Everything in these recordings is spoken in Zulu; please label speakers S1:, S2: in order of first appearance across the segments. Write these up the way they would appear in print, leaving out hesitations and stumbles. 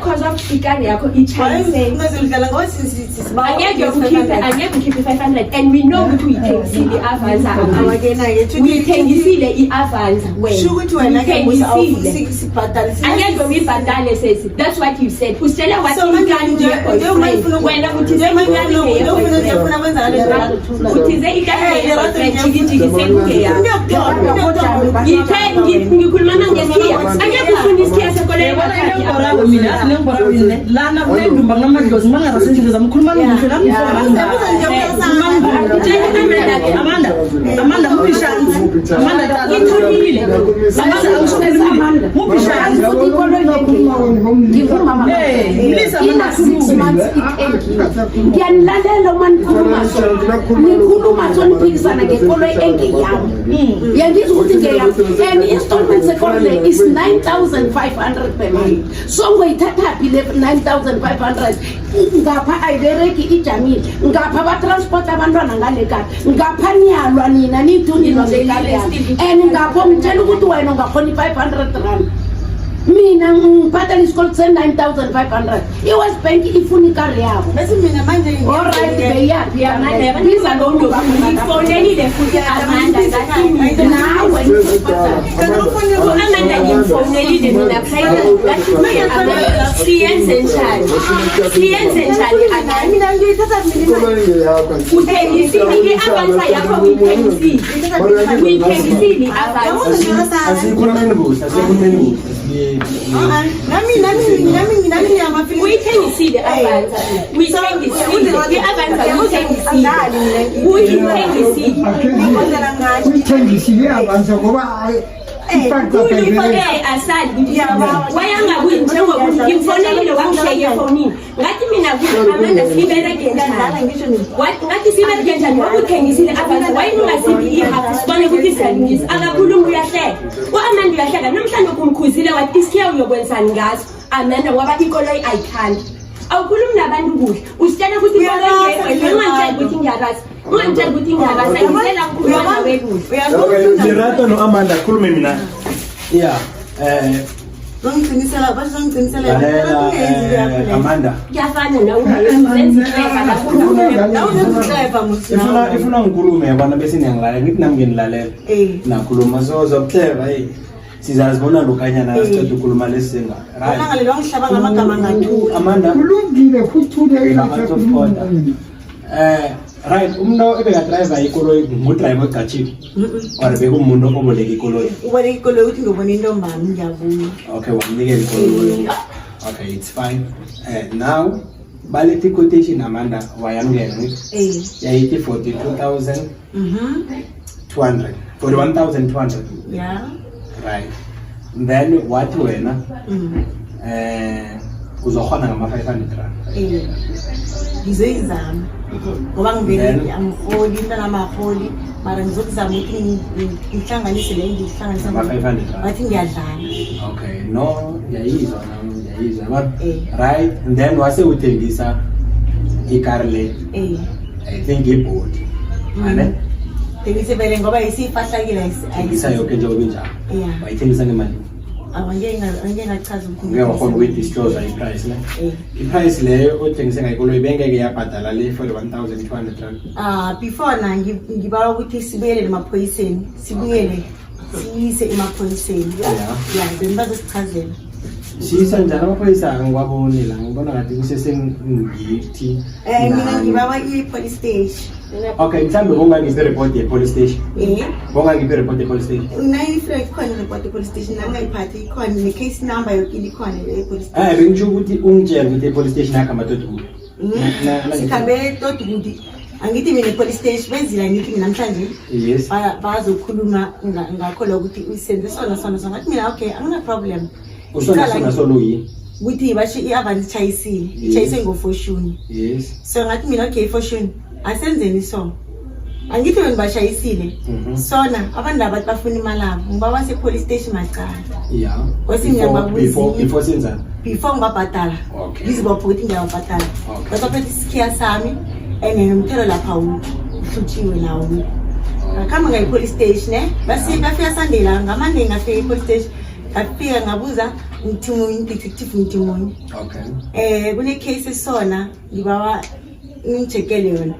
S1: because of ikari yakho ichayise angeke ukhiphe 500 and we know ukuthi uyithengisile i-Avanza uyithengisile i-Avanza wena angeke uyibhadale sesi. That's what you said. Usitshela wathi ikari boyfriend wena uthize ikari uthize ikari jikijikise kuke yakho ngikhuluma ngesiya angeke ufune isiya sekoleni wakati lana kuyendumba ngamadlozi mangazasenhle zamkhuluma ngifela Amanda mubishanzi Amanda ngithulile Amanda angishonelile mubishanzi ngikhuluma ngiyanilalela uma nikhuluma soniphikisana ngekolo engeyami yangizwa ukuthi ngeyami and installment sekolo is 9,500 per month so ngoyithathaphi le 9,500 ngapha ayibereki ijamile ngapha batransport abantwana ngale kati ngapha niyalwa nina nithunilwa ngekale yami and ngapho ngitshela ukuthi wena ungakhona 500 rand mina ngibhadala isikolo se-9,500 i-West Bank ifuna ikari yabo bese mina manje alright beyaphi yamanje biza lo ndo ngifonelile futhi Amanda ngathi nawe Amanda ngifonelile mina private ngathi siyenze njani akani mina ngithatha uthengisile i-Avanza yakho uyithengisile i-Avanza
S2: asikhulumeni kuhle
S1: nami yamafili uyithengisile i-Avanza
S3: uyithengisile i-Avanza ngoba
S1: wayangakuyi njengokuthi ngimfonelile wangihleke efonini ngathi mina Amanda sibereke ngathi sibereke njani wakuthengisile i-Avanza wayingasiphi ihafu sibone ukuthi siyalingisa akakhuluma uyahleka Amanda uyahleka namhlanje kumkhuzile wathi isikhiya uyokwenzani ngaso Amanda ngoba ikoloyi ayikhandi awukhulumi nabantu kuhle usitshela ukuthi ungangitshela ukuthi ngiyarazi ungangitshela ukuthi ngiyarazi ayisela ukukhuluma nawe kuhle
S2: ngirato no Amanda khulume mina Amanda
S1: kuyafana nawe
S2: ifuna ngikhulume yabona bese ngiyangilalela ngithi nami nginilalela nakhuluma so zokuhleba sizazibona lokanyana sicela ukukhuluma lesinga
S4: right lo ngihlaba ngamagama ngathu
S2: Amanda
S3: kulungile futhule
S2: right umno ebeka driver ikoloyi ngudriver egachiwe or bekumuntu oboleka ikoloyi
S4: uboleka ikoloyi uthi ngibona intombami ngiyavuya
S2: okay wamnikela ikoloyi okay it's fine now balethe quotation Amanda wayamukela yayithi 42,200 41,200
S4: yeah
S2: right then what wena uzokhona ngama 500 rand
S4: ngizoyizama ngoba ngivele angiholi intana amaholi mara ngizokuzama ukuthi ngihlanganise le ngihlanganise
S2: ngama 500 rand
S4: bathi ngiyadlala
S2: okay no yayizwa right and then wase uthengisa ikari le I think ibhodi ane
S4: thengise vele ngoba isifahlakile
S2: ayisa yonke nje obinjalo wayithengisa ngemali
S4: angeke ngachaza ukuthi
S2: ngiyabona ukuthi disclose i-price le i-price leyo othengise ngayikoloyi bengeke yabhadala le 41,200 rand
S4: before na ngibawa ukuthi sibuyele emaphoyiseni sibuyele siyise emaphoyiseni then bazosichazela
S2: siyisa njani amaphoyisa ngiwabonile ngibona ngathi kusesengithi
S4: mina ngibawa i-police station
S2: okay mhlambe bongangipe report ye-police station bongangipe report ye-police station
S4: unayifike khona report ye-police station nangayiphathi ikhona ne-case number yokile ikhona le-police station
S2: bengisho ukuthi ungitshela ukuthi e-police station yakho amatotikude
S4: sikhambe totikude angithi mina e-police station benzila ngithi mina namhlanje
S2: yes
S4: bazokhuluma ngakho lokuthi usenze sona ngathi mina okay angina problem
S2: usona solo yini
S4: ukuthi basho i-Avanza ichayisile ngo-fortune
S2: yes
S4: so ngathi mina okay fortune asenzeni so angithi wena bashayisile sona abantu abathi bafuna imali abo ngiba base-police station macala
S2: before senza
S4: before ngibabhadala ngizibopha ukuthi ngiyababhadala basaphethe isikhiya sami and nomthelo lapha uhluthiwe nawo ngakhambe ngayi-police station bafika sandela ngamande ngafika i-police station ngafika ngabuza ngithimunye detective ngithimunye kune case esona ngibawa ngijekele yona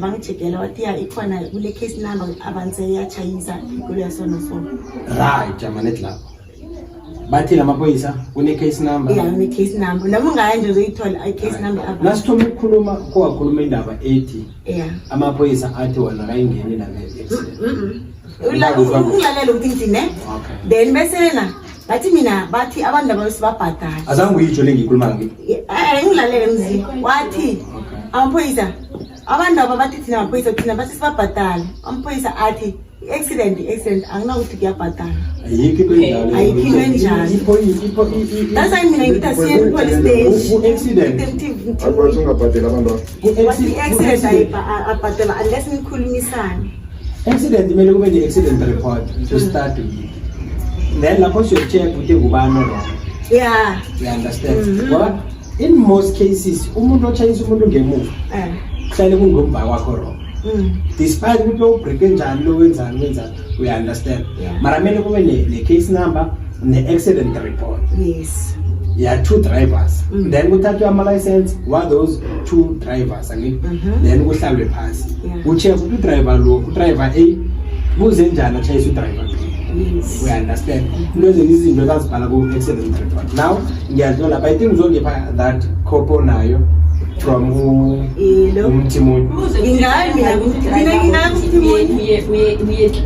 S4: bangichekela wathi ya ikhona kule case number abanze yachayisa ikolo yasona sona
S2: right amanet lapho bathi lamaphoyisa kune case number
S4: kune case number noma ungaya nje uzoyithola I case number abantu
S2: nasithoma ukukhuluma kwakhuluma indaba ethi amaphoyisa athi wona kayingeni la
S4: ulalela ukuthi ngithine then besena bathi abantu abasibabhadala
S2: azange uyitsho lengiyikhuluma
S4: ngilalele mzini wathi amaphoyisa abantu ababathi thina amaphoyisa thina bathi sibabhadala amaphoyisa athi accident anginakuthi kuyabhadala
S2: ayikho
S4: enjalo that's why mina ngithi siye police station accident
S5: abazongabhadela abantu
S4: wathi accident abhadala unless nikhulumisane
S2: accident kumele kube ne-accident report to start with then lapho siyocheck ukuthi ngubani wrong you understand ngoba in most cases umuntu otshayisa umuntu ngemuva kuhlale kungomva kwakho wrong despite ukuthi ubreak enjani lo wenzani we understand mara kumele kube ne-case number ne-accident report two drivers then kuthathwe ama-license wa those two drivers then kuhlalwe phasi ucheck ukuthi udriver A kuze njani atshayisa udriver B we understand into izinto ezazibhala ku-accident report now ngiyadlola but I think uzongipha that copy nayo from umthimunye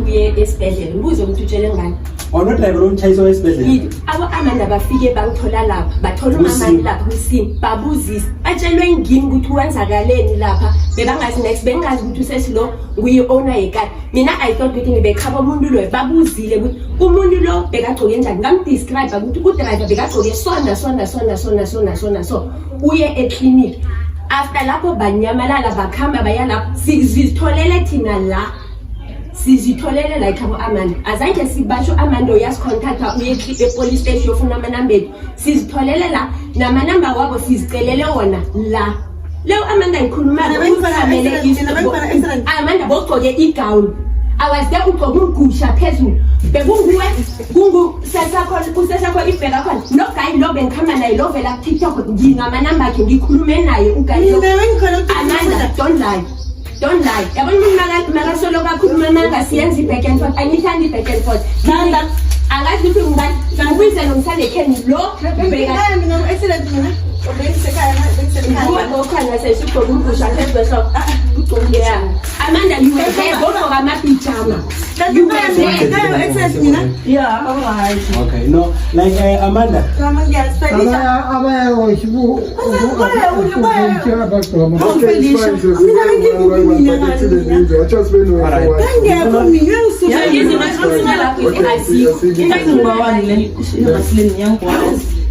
S1: uye esibhedlela ubuze ukuthi utshele ngani
S2: onodriver omtshayisa wesibhedlela
S1: amanda bafike bangithola lapha bathola umamani lapha kwisini babuzisa batshelwe ngimi ukuthi wenzakaleni lapha bebangazi next bengazi ukuthi usesilo nguyi-owner yekati mina I thought ukuthi ngibekhaba umuntu lo babuzile ukuthi umuntu lo bekagcoke njani ngamdescribe ukuthi udriver bekagcoke sona so uye eclinic after lapho banyamalala bakhamba baya lapho sizitholele thina la sizitholele like abo Amanda azange sibasho Amanda uyasicontacta uye e-police station ufuna amanamba ethu sizitholele la namanamba wabo sizicelele wona la leyo Amanda ngikhuluma Amanda bogcoke igown awas there ugcoke umgusha phezulu bekunguwe usesakho ibheka khona no guy lo bengikhamba naye lo vela TikTok nginamanamba akhe ngikhulume naye uguy Amanda don't lie yabona mina solo kakhuluma manga siyenza back and forth angithandi back and forth angazi ukuthi ngubani ngikubiza nomthande Ken lo bheka
S4: mina excellent mina
S1: Amanda, you were there, both of them are pajama. You were there.
S4: Yeah, all right.
S2: Okay, no, like Amanda.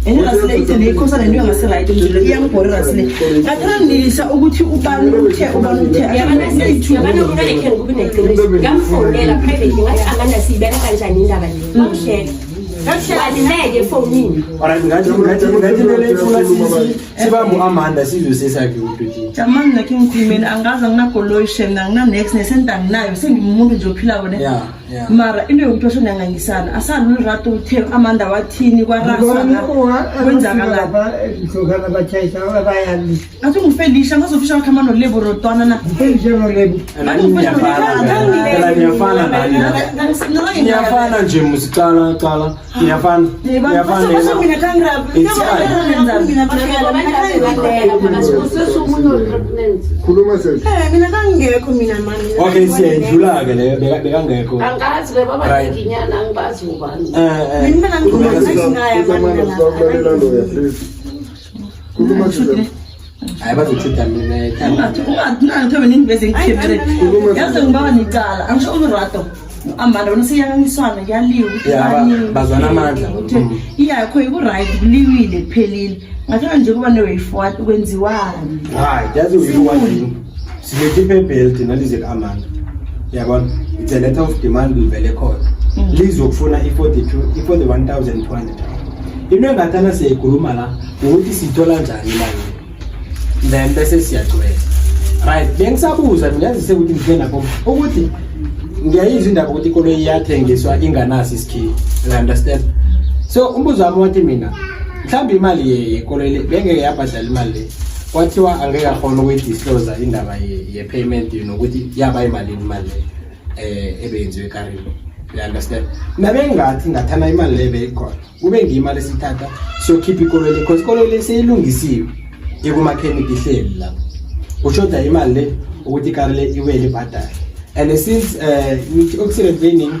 S6: engasile ikhosa lento engasiright nje iyangibhorira sile ngathanda ukuthi ubani uthe
S1: yabana unalekhe ngubunecebo ngamfonela private ngathi Amanda sibeka kanjani indaba le ngishela ngadileke phone
S2: alright ngathi le ifuna sibambu Amanda sizosesakhe ukuthi
S6: jamani nakhe ngikhulumeni angazi nginagolotion angina next nesenta nginayo sengimuntu nje ophila wona mara into yokuthi osho nangangisana asani urato uthe Amanda wathini kwarasana kwenzakala
S3: ngizokana bachayisa abayali
S6: athi ngifelisha ngazofisha wakhamba nolebo rotwana na
S3: ngifelisha nolebo
S2: niyafana nje musiqala niyafana
S5: khuluma sesi
S4: mina kangekho mina mani
S2: okay siyayidlula-ke leyo bekangekho
S1: angazi le baba nginyana angibazi ubani
S4: mina ngingaya
S5: khuluma sesi
S2: hayi bazothutha mina
S6: ungathobe ningiveze ngikhemere yaze ngibaba nicala angisho umrato Amanda wona siyanganiswana kuyaliwa ukuthi
S2: bazwana amandla
S6: iyakho ikuright kuliwile kuphelile ngathana nje kuba ne-way forward ukwenziwani
S2: right yazi uyiwani silethe iphebheli thina lize ku-Amanda yabona it's a letter of demand livele khona lizokufuna i-41,200 into engathana siyayikhuluma la ukuthi siyithola njani imali then bese siyagcwela right bengisabuza ngiyazise ukuthi ngifena ukuthi ngiyayizwa indaba ukuthi ikoloyi iyathengiswa inganaso isikhiwo you understand So umbuzo wami wathi mina mhlawumbe imali yekolele bengeke yabhadala imali le kwathiwa angeke akhona ukuyidisclose indaba ye-payment nokuthi yaba imalini imali ebeyenziwe ekareni. You understand? Nabengathi ngathana imali le beyikhona kube ngiyimali esithatha siyokhipha ikolele because ikolele seyilungisiwe ekumakhenikhi ihleli lapho ushoda imali le ukuthi ikarele iwele ibhadale. And since accident training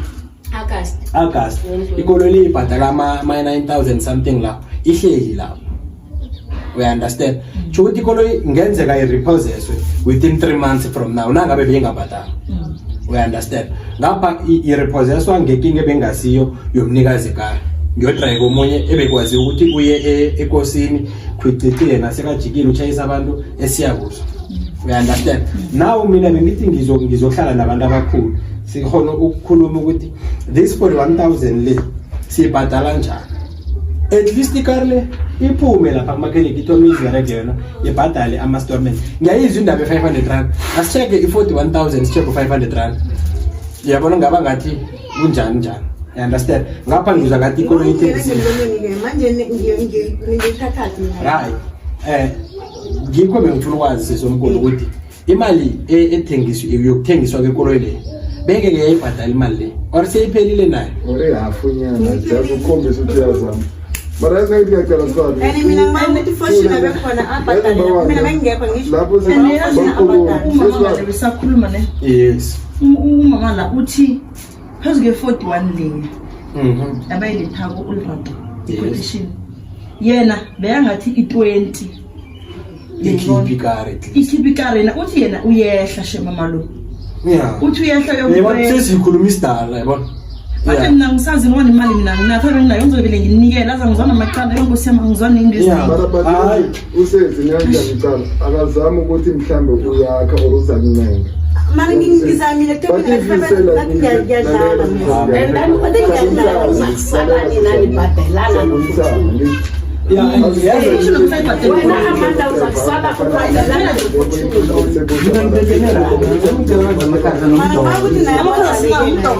S2: August ikolole ibhadala ama 9,000 something la ihleli lapho. We understand? Chukuthi ikolole ngenzeka irepossesswe within 3 months from now nangabe beyingabhadala. We understand? Ngapha irepossesswa ngekinga ebengasiyo yomnikazi ekhaya. Ngiyodrive omunye ebekwazi ukuthi uye ekosini kwicicile nasekajikile uchayisa abantu esiyakuzo. We understand? Now mina bengithi ngizohlala nabantu abakhulu sikhona ukukhuluma ukuthi this 41,000 le sibhadala kanjani. At least ikarle iphume lapha kumakhenikhi ithome izirekena ibhadale ama-installment. Ngiyayizwa indaba e-500 asicheke i-41,000 sicheke u-500. Yabona ngaba ngathi kunjani njani. You understand? Ngapha ngizwa ngathi ikolo ithengisiwe.
S4: Manje ngithathathi
S2: Hayi. Ngikho bengifuna ukwazi sesomkhulu ukuthi imali ethengiswa yokuthengiswa kwekolo le bengeke yayibhadala imali le or seyiphelile nayo.
S5: Ore hafunyana just ukhombisa ukuthi yazama. Mara ngathi ngiyacela swali.
S4: Yani mina ngathi fashion abekhona abhadala. Mina bengekho ngisho.
S5: Lapho
S6: umama besakhuluma ne.
S2: Yes.
S6: Umama la uthi phezu ke-41 leyo abayilethako ulrato i-quotation yena beyangathi i-20 ikhiphi ikarena uthi yena uyehla shemama lo uthi uyehla
S2: sesikhuluma isidala yabona.
S6: Manje mina ngisazi ngona imali mina nginathi nginayo ngizobele nginikela aza ngizona amaqanda yongosi yami ngizona ingizini.
S5: Hayi usenze ngiyacala akazama ukuthi mhlambe uyakha or uzanyenga.
S4: Mara ngizamile tebile ngathi ngiyadlala mina.
S1: And then what they get sala nani bhadalana nokuthi.
S2: Yeah,
S1: Wena Amanda uzasala kubhadalana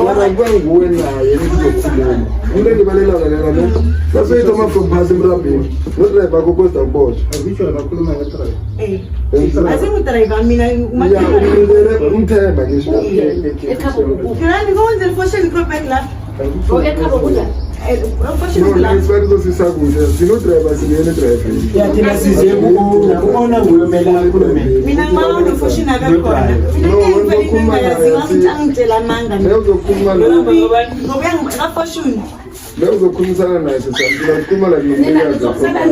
S5: Mara nguwe naye ngizokhuluma. Ngile ngibalela lalela. Base itoma from phasi mrabini. Nodriver kokosta ubosha. Abisho abakhuluma ngetrive.
S4: Asingudriver mina
S5: umthemba ngisho.
S4: Ngirani ngwenze fashion crop back la.
S1: ekhabo kunjani?
S5: Sinodriver singene driver.
S2: Yeah, thina size ukubona nguye mela akhulume.
S4: Mina ngibona unofashini abekhona. Mina ngiyibheka ngayaziwa ukuthi angitshela amanga.
S5: Leyozokhuluma
S4: ngoba ngafashini.
S5: Leyozokhulumisana naye sesiyaqhuma la